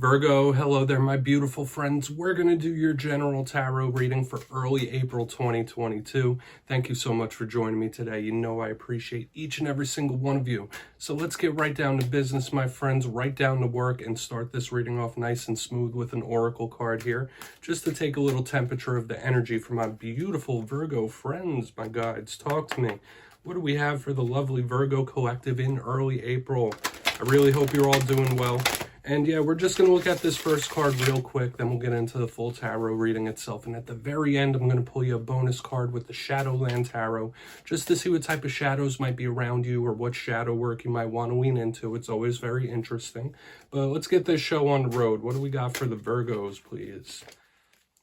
Virgo, hello there, my beautiful friends. We're going to do your general tarot reading for early April 2022. Thank you so much for joining me today. You know I appreciate each and every single one of you. So let's get right down to business, my friends, right down to work and start this reading off nice and smooth with an oracle card here, just to take a little temperature of the energy for my beautiful Virgo friends, my guides. Talk to me. What do we have for the lovely Virgo collective in early April? I really hope you're all doing well. And yeah, we're just going to look at this first card real quick, then we'll get into the full tarot reading itself. And at the very end, I'm going to pull you a bonus card with the Shadowland Tarot, just to see what type of shadows might be around you or what shadow work you might want to lean into. It's always very interesting. But let's get this show on the road. What do we got for the Virgos, please?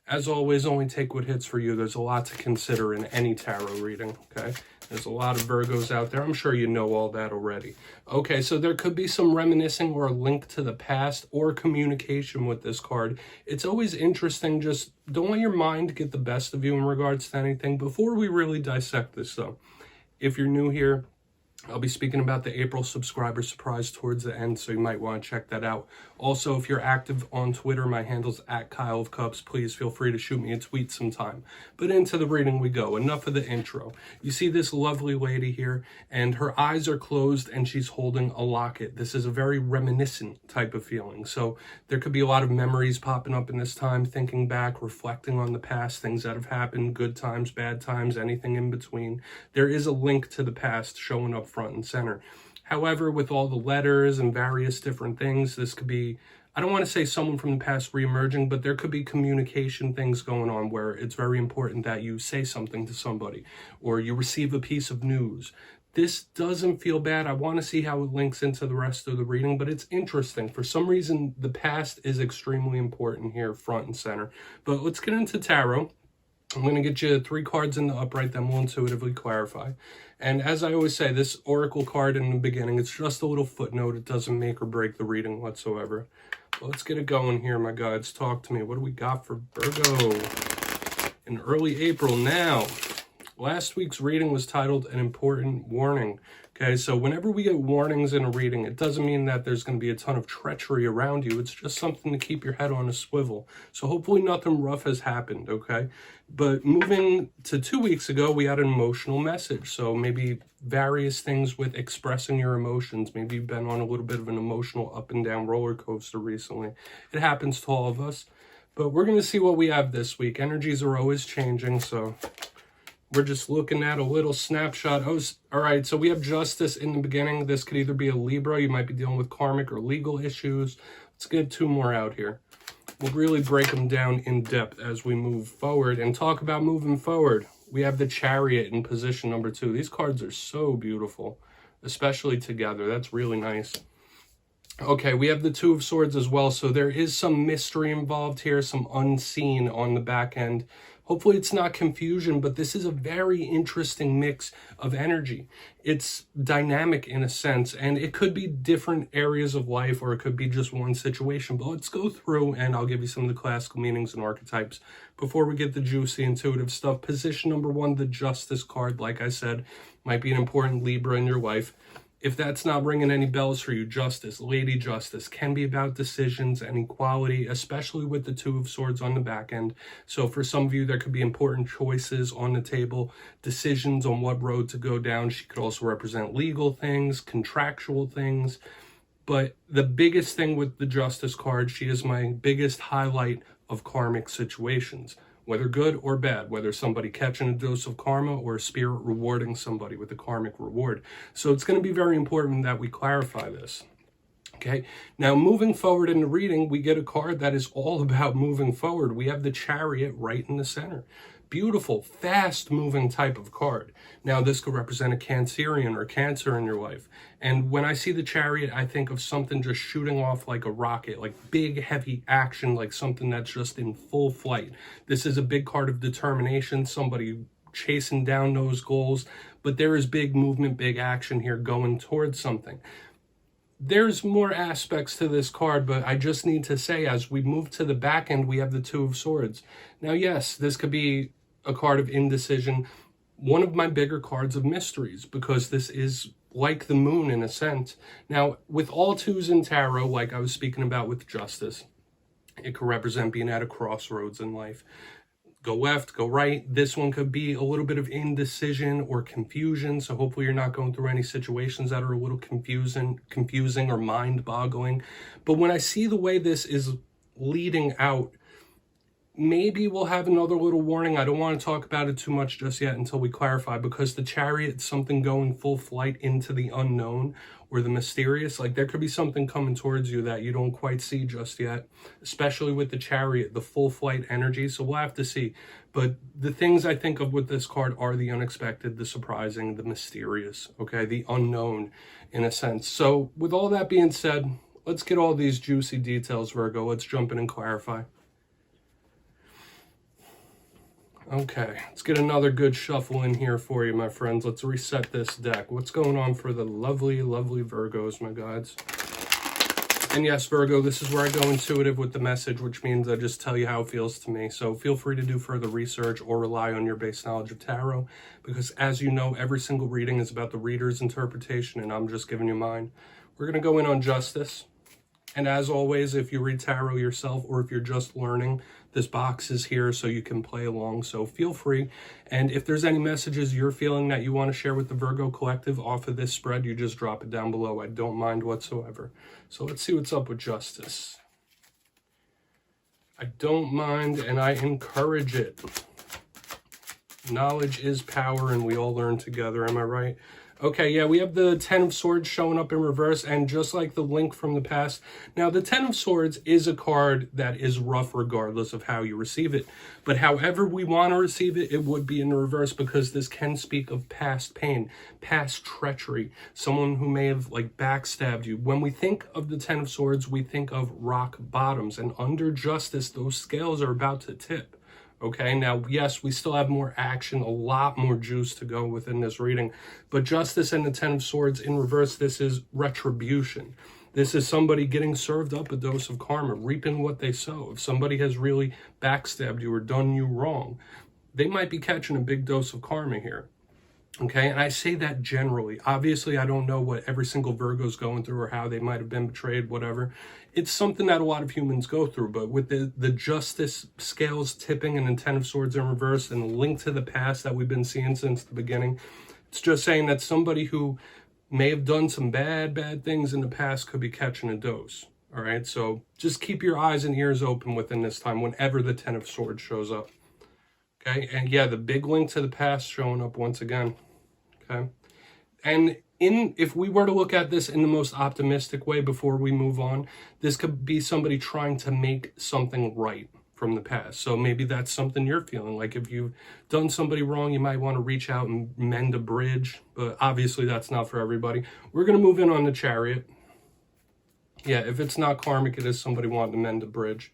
As always, only take what hits for you. There's a lot to consider in any tarot reading, okay? There's a lot of Virgos out there. I'm sure you know all that already. Okay, so there could be some reminiscing or a link to the past or communication with this card. It's always interesting. Just don't let your mind get the best of you in regards to anything. Before we really dissect this, though, if you're new here, I'll be speaking about the April subscriber surprise towards the end, so you might want to check that out. Also, if you're active on Twitter, my handle's @KyleofCups. Please feel free to shoot me a tweet sometime. But into the reading we go. Enough of the intro. You see this lovely lady here, and her eyes are closed, and she's holding a locket. This is a very reminiscent type of feeling. So there could be a lot of memories popping up in this time, thinking back, reflecting on the past, things that have happened, good times, bad times, anything in between. There is a link to the past showing up front and center. However, with all the letters and various different things, this could be, I don't want to say someone from the past reemerging, but there could be communication things going on where it's very important that you say something to somebody or you receive a piece of news. This doesn't feel bad. I want to see how it links into the rest of the reading, but it's interesting. For some reason, the past is extremely important here, front and center. But let's get into tarot. I'm going to get you 3 cards in the upright, then we'll intuitively clarify. And as I always say, this oracle card in the beginning, it's just a little footnote. It doesn't make or break the reading whatsoever. But let's get it going here, my guides. Talk to me. What do we got for Virgo in early April? Now, last week's reading was titled An Important Warning. Okay, so whenever we get warnings in a reading, it doesn't mean that there's going to be a ton of treachery around you. It's just something to keep your head on a swivel. So hopefully nothing rough has happened, okay? But moving to 2 weeks ago, we had an emotional message. So maybe various things with expressing your emotions. Maybe you've been on a little bit of an emotional up and down roller coaster recently. It happens to all of us. But we're going to see what we have this week. Energies are always changing, so we're just looking at a little snapshot. Oh, all right, so we have justice in the beginning. This could either be a Libra. You might be dealing with karmic or legal issues. Let's get 2 more out here. We'll really break them down in depth as we move forward and talk about moving forward. We have the Chariot in position number 2. These cards are so beautiful, especially together. That's really nice. Okay, we have the 2 of Swords as well. So there is some mystery involved here, some unseen on the back end. Hopefully it's not confusion, but this is a very interesting mix of energy. It's dynamic in a sense, and it could be different areas of life, or it could be just one situation. But let's go through, and I'll give you some of the classical meanings and archetypes before we get the juicy, intuitive stuff. Position number 1, the Justice card, like I said, might be an important Libra in your life. If that's not ringing any bells for you, Justice, Lady Justice, can be about decisions and equality, especially with the 2 of Swords on the back end. So for some of you, there could be important choices on the table, decisions on what road to go down. She could also represent legal things, contractual things. But the biggest thing with the Justice card, she is my biggest highlight of karmic situations. Whether good or bad, whether somebody catching a dose of karma or a spirit rewarding somebody with a karmic reward. So it's going to be very important that we clarify this. Okay, now moving forward in the reading, we get a card that is all about moving forward. We have the Chariot right in the center. Beautiful, fast-moving type of card. Now, this could represent a Cancerian or Cancer in your life. And when I see the Chariot, I think of something just shooting off like a rocket, like big, heavy action, like something that's just in full flight. This is a big card of determination, somebody chasing down those goals. But there is big movement, big action here going towards something. There's more aspects to this card, but I just need to say, as we move to the back end, we have the 2 of Swords. Now, yes, this could be a card of indecision, one of my bigger cards of mysteries, because this is like the moon in a sense. Now, with all twos in tarot, like I was speaking about with justice, it could represent being at a crossroads in life. Go left, go right. This one could be a little bit of indecision or confusion. So hopefully you're not going through any situations that are a little confusing or mind-boggling. But when I see the way this is leading out, maybe we'll have another little warning. I don't want to talk about it too much just yet until we clarify, because the Chariot, something going full flight into the unknown or the mysterious. Like there could be something coming towards you that you don't quite see just yet, especially with the Chariot, the full flight energy. So we'll have to see. But the things I think of with this card are the unexpected, the surprising, the mysterious, okay, the unknown in a sense. So with all that being said, let's get all these juicy details, Virgo. Let's jump in and clarify. Okay, let's get another good shuffle in here for you, my friends. Let's reset this deck. What's going on for the lovely, lovely Virgos, my guides? And yes, Virgo, this is where I go intuitive with the message, which means I just tell you how it feels to me. So feel free to do further research or rely on your base knowledge of tarot, because as you know, every single reading is about the reader's interpretation, and I'm just giving you mine. We're going to go in on justice. And as always, if you read tarot yourself or if you're just learning, this box is here so you can play along. So feel free. And if there's any messages you're feeling that you want to share with the Virgo Collective off of this spread, you just drop it down below. I don't mind whatsoever. So let's see what's up with justice. I don't mind and I encourage it. Knowledge is power and we all learn together. Am I right? Okay, yeah, we have the Ten of Swords showing up in reverse, and just like the link from the past. Now, the Ten of Swords is a card that is rough regardless of how you receive it. But however we want to receive it, it would be in reverse, because this can speak of past pain, past treachery, someone who may have like backstabbed you. When we think of the Ten of Swords, we think of rock bottoms, and under justice, those scales are about to tip. Okay, now, yes, we still have more action, a lot more juice to go within this reading. But justice and the Ten of Swords in reverse, this is retribution. This is somebody getting served up a dose of karma, reaping what they sow. If somebody has really backstabbed you or done you wrong, they might be catching a big dose of karma here. Okay, and I say that generally. Obviously, I don't know what every single Virgo's going through or how they might have been betrayed, whatever. It's something that a lot of humans go through, but with the justice scales tipping and the Ten of Swords in reverse and the link to the past that we've been seeing since the beginning, it's just saying that somebody who may have done some bad things in the past could be catching a dose. All right, so just keep your eyes and ears open within this time whenever the Ten of Swords shows up. Okay, and yeah, the big link to the past showing up once again. Okay, and if we were to look at this in the most optimistic way before we move on, this could be somebody trying to make something right from the past. So maybe that's something you're feeling. Like if you've done somebody wrong, you might want to reach out and mend a bridge, but obviously that's not for everybody. We're going to move in on the Chariot. Yeah, if it's not karmic, it is somebody wanting to mend a bridge.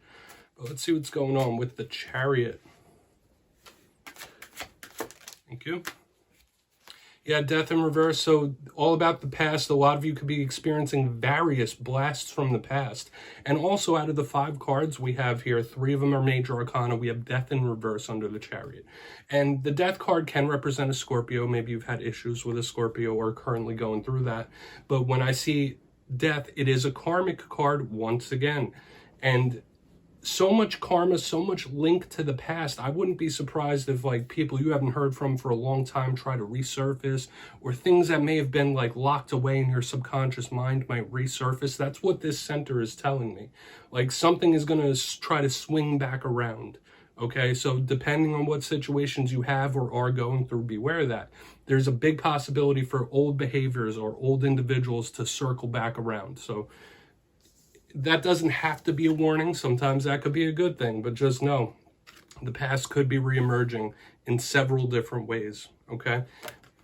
But let's see what's going on with the Chariot. Thank you. Yeah, death in reverse. So all about the past. A lot of you could be experiencing various blasts from the past. And also out of the 5 cards we have here, 3 of them are major arcana. We have death in reverse under the Chariot. And the death card can represent a Scorpio. Maybe you've had issues with a Scorpio or currently going through that. But when I see death, it is a karmic card once again. And so much karma, so much link to the past. I wouldn't be surprised if like people you haven't heard from for a long time try to resurface, or things that may have been like locked away in your subconscious mind might resurface. That's what this center is telling me. Like something is going to try to swing back around. Okay, so depending on what situations you have or are going through, beware of that. There's a big possibility for old behaviors or old individuals to circle back around. So that doesn't have to be a warning. Sometimes that could be a good thing, but just know the past could be reemerging in several different ways, okay?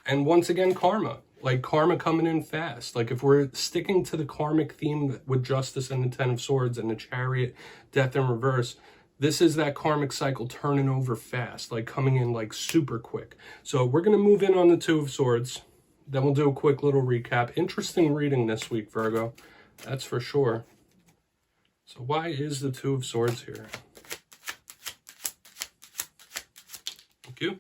And once again, karma. Like karma coming in fast. Like if we're sticking to the karmic theme with justice and the Ten of Swords and the Chariot, death in reverse, this is that karmic cycle turning over fast, like coming in like super quick. So we're going to move in on the Two of Swords. Then we'll do a quick little recap. Interesting reading this week, Virgo. That's for sure. So why is the Two of Swords here? Thank you.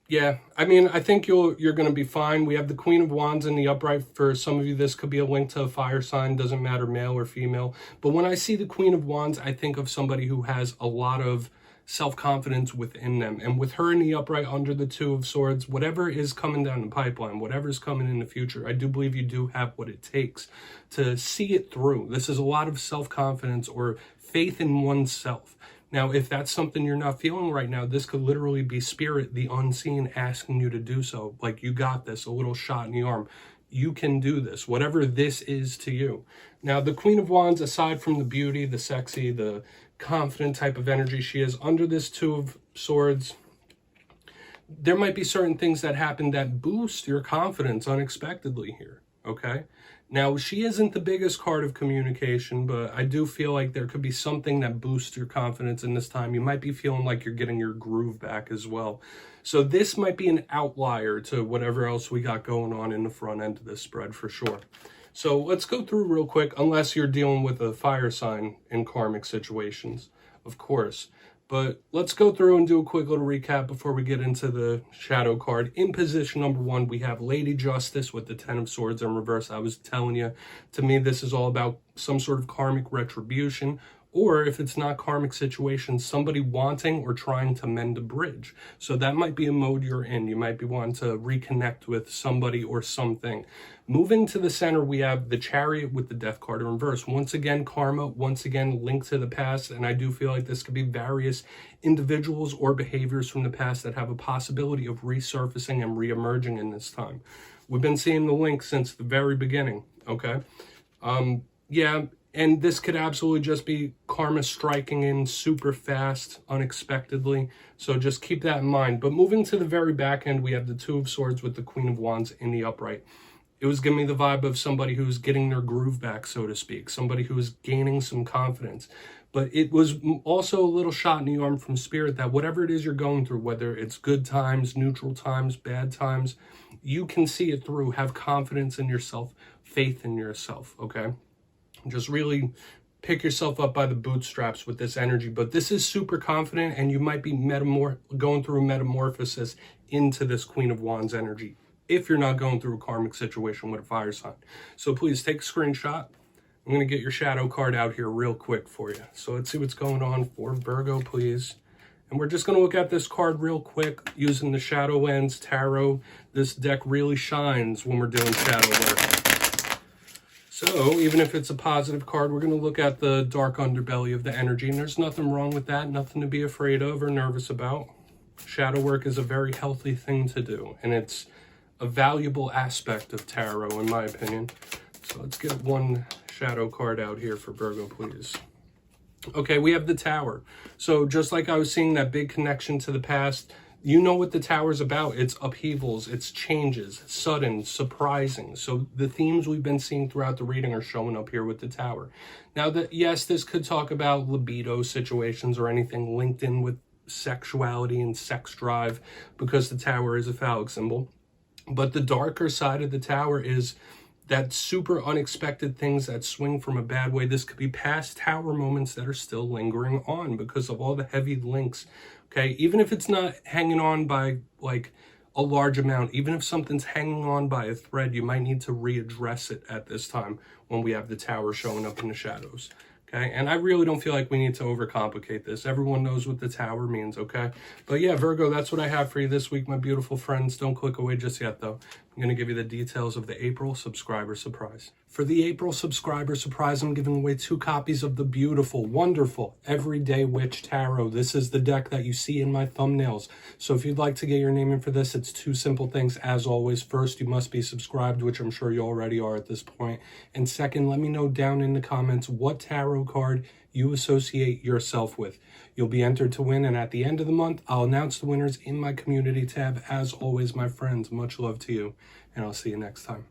Yeah, I mean, I think you're going to be fine. We have the Queen of Wands in the upright. For some of you, this could be a link to a fire sign. Doesn't matter, male or female. But when I see the Queen of Wands, I think of somebody who has a lot of self-confidence within them. And with her in the upright under the Two of Swords, whatever is coming down the pipeline, whatever's coming in the future, I do believe you do have what it takes to see it through. This is a lot of self-confidence or faith in oneself. Now, if that's something you're not feeling right now, this could literally be spirit, the unseen, asking you to do so. Like, you got this, a little shot in the arm. You can do this, whatever this is to you. Now, the Queen of Wands, aside from the beauty, the sexy, the confident type of energy she is, under this Two of Swords, there might be certain things that happen that boost your confidence unexpectedly here, okay? Now, she isn't the biggest card of communication, but I do feel like there could be something that boosts your confidence in this time. You might be feeling like you're getting your groove back as well. So this might be an outlier to whatever else we got going on in the front end of this spread for sure. So let's go through real quick, unless you're dealing with a fire sign in karmic situations, of course. But let's go through and do a quick little recap before we get into the shadow card. In position number 1, we have Lady Justice with the Ten of Swords in reverse. I was telling you, to me, this is all about some sort of karmic retribution, or if it's not karmic situation, somebody wanting or trying to mend a bridge. So that might be a mode you're in. You might be wanting to reconnect with somebody or something. Moving to the center, we have the Chariot with the Death card in reverse. Once again, karma, once again, linked to the past. And I do feel like this could be various individuals or behaviors from the past that have a possibility of resurfacing and reemerging in this time. We've been seeing the link since the very beginning, okay? Yeah, and this could absolutely just be karma striking in super fast, unexpectedly. So just keep that in mind. But moving to the very back end, we have the Two of Swords with the Queen of Wands in the upright. It was giving me the vibe of somebody who's getting their groove back, so to speak. Somebody who is gaining some confidence. But it was also a little shot in the arm from spirit that whatever it is you're going through, whether it's good times, neutral times, bad times, you can see it through. Have confidence in yourself, faith in yourself, okay? Just really pick yourself up by the bootstraps with this energy. But this is super confident, and you might be going through a metamorphosis into this Queen of Wands energy if you're not going through a karmic situation with a fire sign. So please take a screenshot. I'm going to get your shadow card out here real quick for you. So let's see what's going on for Virgo, please. And we're just going to look at this card real quick using the Shadowlands Tarot. This deck really shines when we're doing shadow work. So even if it's a positive card, we're going to look at the dark underbelly of the energy. And there's nothing wrong with that, nothing to be afraid of or nervous about. Shadow work is a very healthy thing to do. And it's a valuable aspect of tarot, in my opinion. So let's get one shadow card out here for Virgo, please. Okay, we have the Tower. So just like I was seeing that big connection to the past, you know what the Tower's about. It's upheavals, it's changes, sudden, surprising. So the themes we've been seeing throughout the reading are showing up here with the Tower. Now, yes, this could talk about libido situations or anything linked in with sexuality and sex drive, because the Tower is a phallic symbol. But the darker side of the Tower is that super unexpected things that swing from a bad way. This could be past Tower moments that are still lingering on because of all the heavy links, okay? Even if it's not hanging on by like a large amount, even if something's hanging on by a thread, you might need to readdress it at this time when we have the Tower showing up in the shadows. Okay, and I really don't feel like we need to overcomplicate this. Everyone knows what the Tower means, okay? But yeah, Virgo, that's what I have for you this week, my beautiful friends. Don't click away just yet, though. I'm going to give you the details of the April subscriber surprise. For the April subscriber surprise, I'm giving away 2 copies of the beautiful, wonderful Everyday Witch Tarot. This is the deck that you see in my thumbnails. So if you'd like to get your name in for this, it's 2 simple things. As always, first, you must be subscribed, which I'm sure you already are at this point. And second, let me know down in the comments what tarot card you associate yourself with. You'll be entered to win, and at the end of the month, I'll announce the winners in my community tab. As always, my friends, much love to you, and I'll see you next time.